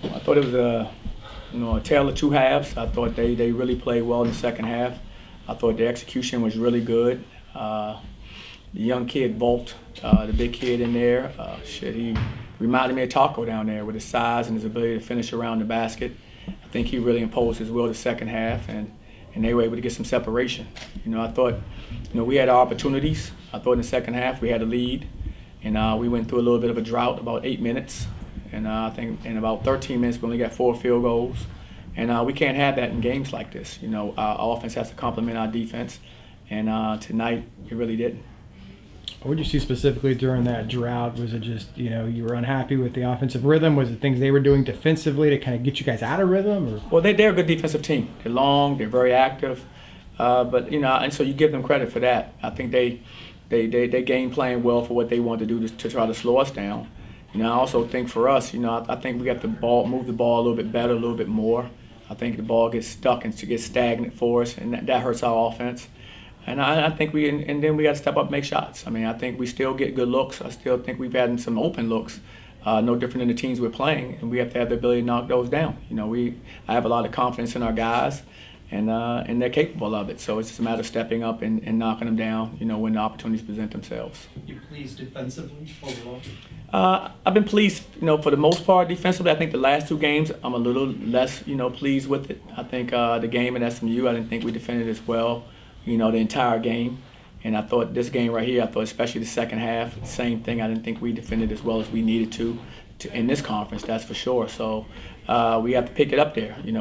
I thought it was a tale of two halves. I thought they really played well in the second half. I thought the execution was really good. The young kid, Volt, the big kid in there, he reminded me of Taco down there with his size and his ability to finish around the basket. I think he really imposed his will the second half, and they were able to get some separation. I thought, we had our opportunities. I thought in the second half we had a lead, and we went through a little bit of a drought, about 8 minutes. And I think in about 13 minutes we only got 4 field goals. And we can't have that in games like this. Our offense has to complement our defense, and tonight it really didn't. What did you see specifically during that drought? Was it just, you were unhappy with the offensive rhythm? Was it things they were doing defensively to kind of get you guys out of rhythm? Or? Well, they're a good defensive team. They're long, they're very active, but and so you give them credit for that. I think they game plan well for what they want to do to try to slow us down. I also think for us, I think we have to move the ball a little bit better, a little bit more. I think the ball gets stuck and gets stagnant for us, and that hurts our offense. And I think and then we got to step up and make shots. I think we still get good looks. I still think we've had some open looks, no different than the teams we're playing, and we have to have the ability to knock those down. I have a lot of confidence in our guys, and they're capable of it. So it's just a matter of stepping up and knocking them down, when the opportunities present themselves. You pleased defensively overall? I've been pleased, for the most part defensively. I think the last 2 games I'm a little less, pleased with it. I think the game at SMU, I didn't think we defended as well, the entire game. And I thought this game right here, especially the second half, same thing. I didn't think we defended as well as we needed to in this conference, that's for sure. So we have to pick it up there. We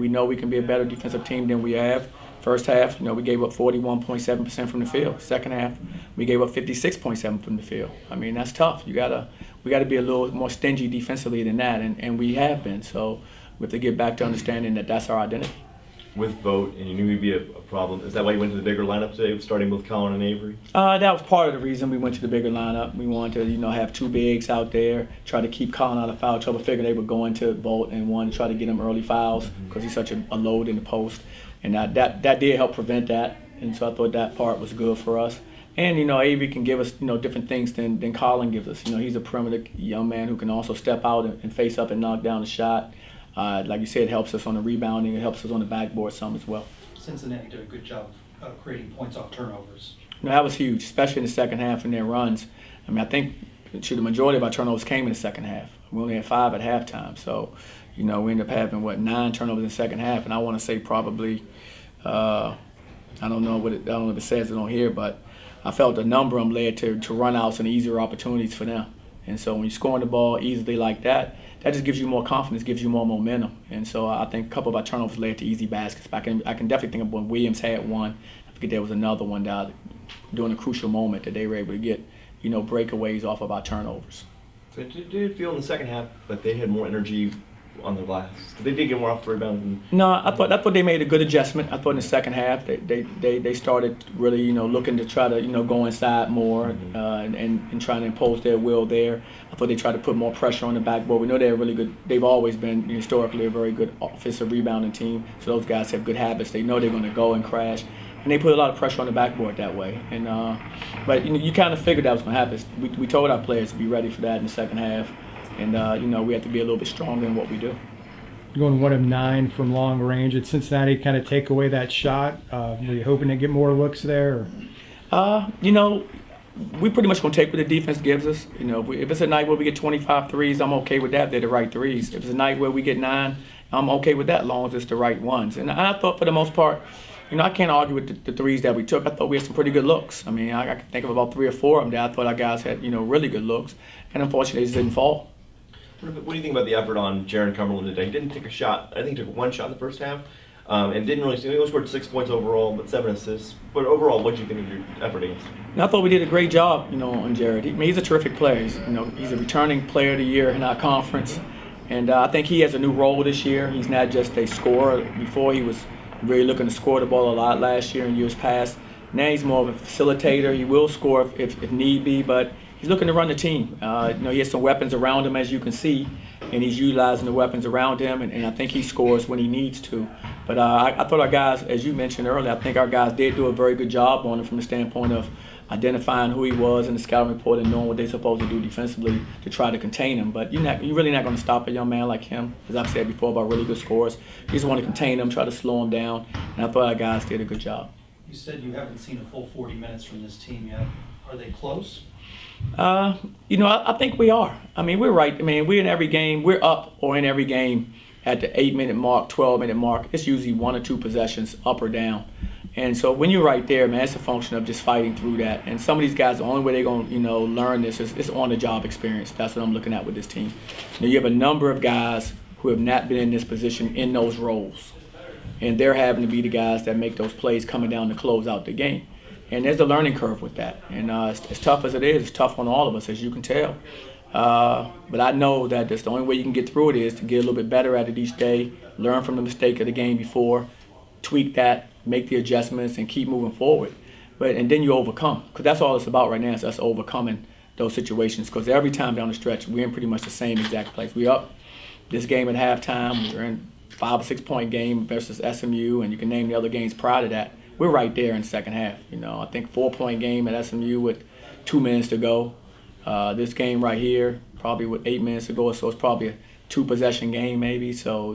know we can be a better defensive team than we have. First half, we gave up 41.7% from the field. Second half, we gave up 56.7% from the field. That's tough. We gotta be a little more stingy defensively than that, and we have been. So we have to get back to understanding that that's our identity. With Vogt, and you knew he'd be a problem. Is that why you went to the bigger lineup today, starting with Colin and Avery? That was part of the reason we went to the bigger lineup. We wanted to, have 2 bigs out there, try to keep Colin out of foul trouble. Figured they were going to Vogt and wanted to try to get him early fouls because he's such a load in the post. And that did help prevent that. And so I thought that part was good for us. And, Avery can give us, different things than Colin gives us. He's a perimeter young man who can also step out and face up and knock down the shot. Like you said, it helps us on the rebounding. It helps us on the backboard some as well. Cincinnati did a good job of creating points off turnovers. That was huge, especially in the second half in their runs. I think the majority of our turnovers came in the second half. We only had 5 at halftime. So, we ended up having, 9 turnovers in the second half. And I want to say probably, I don't know if it says it on here, but I felt a number of them led to run-outs and easier opportunities for them. And so when you're scoring the ball easily like that, that just gives you more confidence, gives you more momentum. And so I think a couple of our turnovers led to easy baskets. But I can definitely think of when Williams had one. I forget there was another one that during a crucial moment that they were able to get, breakaways off of our turnovers. So did it feel in the second half that they had more energy on the glass? They did get more off the rebound. No, I thought they made a good adjustment. I thought in the second half they started really looking to try to go inside more and trying to impose their will there. I thought they tried to put more pressure on the backboard. We know they're really good. They've always been historically a very good offensive rebounding team. So those guys have good habits. They know they're going to go and crash, and they put a lot of pressure on the backboard that way. And but you kind of figured that was going to happen. We told our players to be ready for that in the second half. And, we have to be a little bit stronger in what we do. Going 1 of 9 from long range. Did Cincinnati kind of take away that shot? Were you hoping to get more looks there? We pretty much going to take what the defense gives us. If it's a night where we get 25 threes, I'm okay with that. They're the right threes. If it's a night where we get 9, I'm okay with that as long as it's the right ones. And I thought for the most part, I can't argue with the threes that we took. I thought we had some pretty good looks. I can think of about 3 or 4 of them that I thought our guys had, really good looks. And unfortunately, they just didn't fall. What do you think about the effort on Jaron Cumberland today? He didn't take a shot. I think he took 1 shot in the first half, and didn't really. He only scored 6 points overall, but 7 assists. But overall, what do you think of your effort against him? And I thought we did a great job, on Jared. He's a terrific player. He's a returning player of the year in our conference, and I think he has a new role this year. He's not just a scorer. Before he was really looking to score the ball a lot last year and years past. Now he's more of a facilitator. He will score if need be, but he's looking to run the team. He has some weapons around him, as you can see, and he's utilizing the weapons around him, and I think he scores when he needs to. But I thought our guys, as you mentioned earlier, I think our guys did do a very good job on it from the standpoint of identifying who he was in the scouting report and knowing what they're supposed to do defensively to try to contain him. But you're really not going to stop a young man like him, as I've said before about really good scores. You just want to contain him, try to slow him down, and I thought our guys did a good job. You said you haven't seen a full 40 minutes from this team yet. Are they close? I think we are. I mean, we're right. I mean, we're in every game. We're up or in every game at the 8-minute mark, 12-minute mark. It's usually 1 or 2 possessions up or down. And so when you're right there, man, it's a function of just fighting through that. And some of these guys, the only way they're going to, learn this is it's on-the-job experience. That's what I'm looking at with this team. You have a number of guys who have not been in this position in those roles. And they're having to be the guys that make those plays coming down to close out the game. And there's a learning curve with that. And as tough as it is, it's tough on all of us, as you can tell. But I know that that's the only way you can get through it is to get a little bit better at it each day, learn from the mistake of the game before, tweak that, make the adjustments, and keep moving forward. And then you overcome, because that's all it's about right now is us overcoming those situations. Because every time down the stretch, we're in pretty much the same exact place. We're up this game at halftime. We're in 5 or 6 point game versus SMU, and you can name the other games prior to that. We're right there in the second half. I think 4-point game at SMU with 2 minutes to go. This game right here, probably with 8 minutes to go, so it's probably a 2-possession game maybe. So,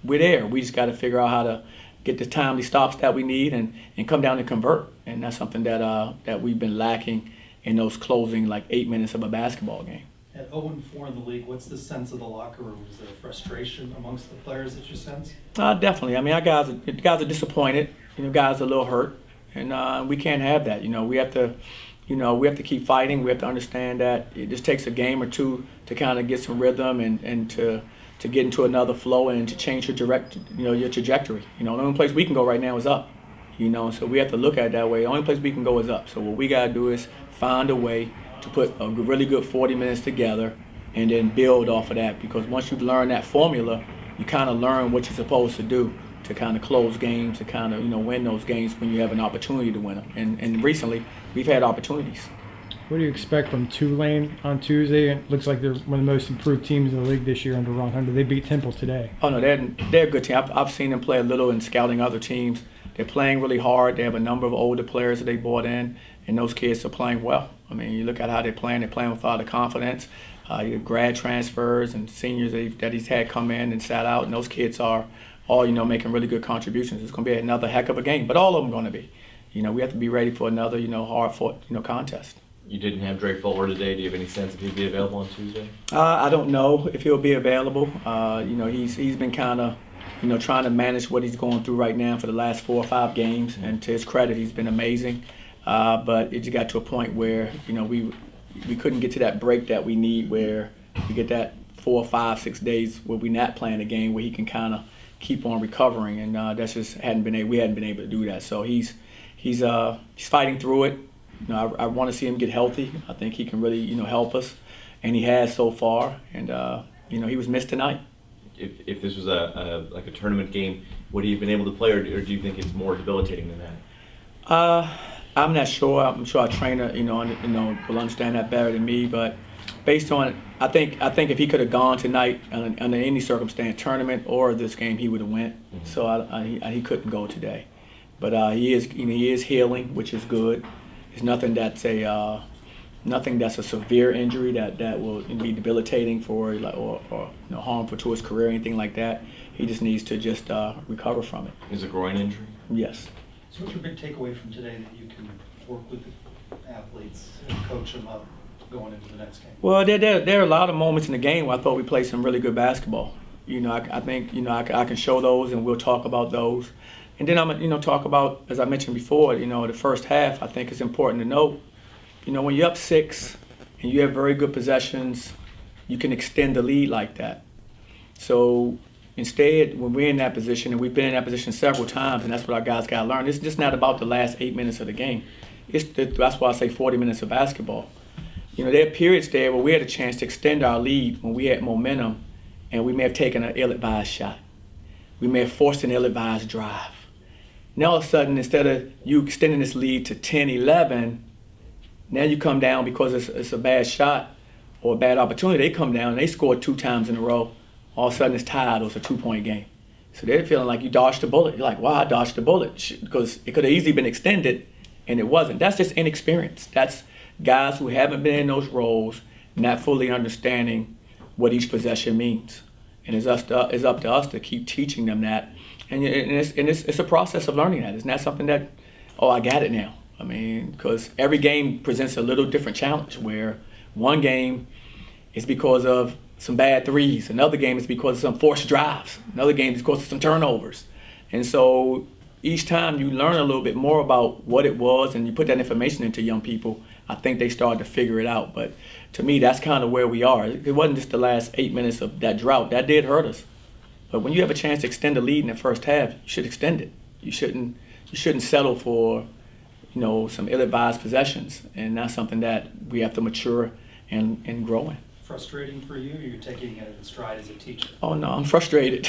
we're there. We just got to figure out how to get the timely stops that we need and come down and convert. And that's something that we've been lacking in those closing 8 minutes of a basketball game. At 0-4 in the league, what's the sense of the locker room? Is there frustration amongst the players that you sense? Definitely. I mean, our guys are disappointed. Guys are a little hurt, and we can't have that. We have to keep fighting. We have to understand that it just takes a game or two to kind of get some rhythm and to get into another flow and to change your your trajectory. The only place we can go right now is up. So we have to look at it that way. The only place we can go is up. So what we got to do is find a way to put a really good 40 minutes together and then build off of that. Because once you've learned that formula, you kind of learn what you're supposed to do to kind of close games, to kind of win those games when you have an opportunity to win them. And recently, we've had opportunities. What do you expect from Tulane on Tuesday? It looks like they're one of the most improved teams in the league this year under Ron Hunter. They beat Temple today. Oh, no, they're a good team. I've seen them play a little in scouting other teams. They're playing really hard. They have a number of older players that they brought in, and those kids are playing well. I mean, you look at how they're playing with a lot of confidence. You have grad transfers and seniors that he's had come in and sat out, and those kids are all, making really good contributions. It's going to be another heck of a game, but all of them are going to be. We have to be ready for another, hard-fought, contest. You didn't have Drake Fuller today. Do you have any sense if he'd be available on Tuesday? I don't know if he'll be available. He's been kind of, trying to manage what he's going through right now for the last 4 or 5 games, and to his credit, he's been amazing. But it just got to a point where, we couldn't get to that break that we need where we get that 4, 5, 6 days where we're not playing a game where he can kind of keep on recovering, and that's just we hadn't been able to do that. So he's fighting through it. I want to see him get healthy. I think he can really help us, and he has so far. And he was missed tonight. If this was a tournament game, would he have been able to play, or do you think it's more debilitating than that? I'm not sure. I'm sure our trainer will understand that better than me. But based on I think if he could have gone tonight under any circumstance, tournament or this game, he would have went. Mm-hmm. So he couldn't go today. But he is healing, which is good. It's nothing that's a severe injury that will be debilitating or harmful to his career or anything like that. He just needs to just recover from it. Is it a groin injury? Yes. So what's your big takeaway from today that you can work with the athletes and coach them up going into the next game? Well, there are a lot of moments in the game where I thought we played some really good basketball. I think I can show those, and we'll talk about those. And then I'm talk about, as I mentioned before, the first half. I think it's important to note, when you're up 6 and you have very good possessions, you can extend the lead like that. So instead, when we're in that position, and we've been in that position several times, and that's what our guys got to learn, it's just not about the last 8 minutes of the game. That's why I say 40 minutes of basketball. There are periods there where we had a chance to extend our lead when we had momentum, and we may have taken an ill-advised shot. We may have forced an ill-advised drive. Now all of a sudden, instead of you extending this lead to 10, 11, now you come down because it's a bad shot or a bad opportunity. They come down and they score 2 times in a row. All of a sudden it's tied, or it's a 2-point game. So they're feeling like you dodged a bullet. You're like, wow, I dodged a bullet, because it could have easily been extended and it wasn't. That's just inexperience. That's guys who haven't been in those roles, not fully understanding what each possession means. And it's up to us to keep teaching them that. And it's a process of learning that. It's not something that, oh, I got it now. I mean, because every game presents a little different challenge, where one game is because of some bad threes, another game is because of some forced drives, another game is because of some turnovers. And so each time you learn a little bit more about what it was and you put that information into young people, I think they start to figure it out. But to me, that's kind of where we are. It wasn't just the last 8 minutes of that drought. That did hurt us. But when you have a chance to extend the lead in the first half, you should extend it. You shouldn't settle for, some ill-advised possessions. And that's something that we have to mature and grow in. Frustrating for you, or you're taking it in stride as a teacher? Oh no, I'm frustrated.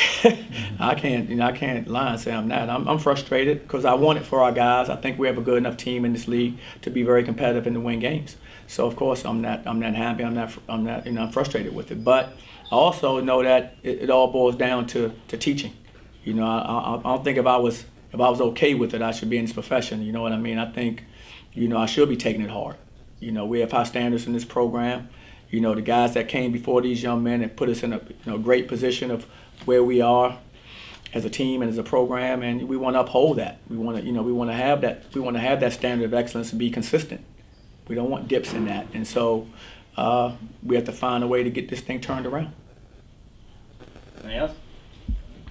I can't lie and say I'm not. I'm frustrated because I want it for our guys. I think we have a good enough team in this league to be very competitive and to win games. So of course I'm not happy. I'm frustrated with it. But I also know that it all boils down to teaching. I don't think if I was okay with it, I should be in this profession. You know what I mean? I think, I should be taking it hard. We have high standards in this program. The guys that came before these young men and put us in a great position of where we are as a team and as a program, and we want to uphold that. We want to have that. We want to have that standard of excellence and be consistent. We don't want dips in that, and so we have to find a way to get this thing turned around. Anything else?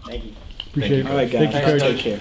Thank you. Appreciate it. All right, guys. Thank you, Coach. Take care.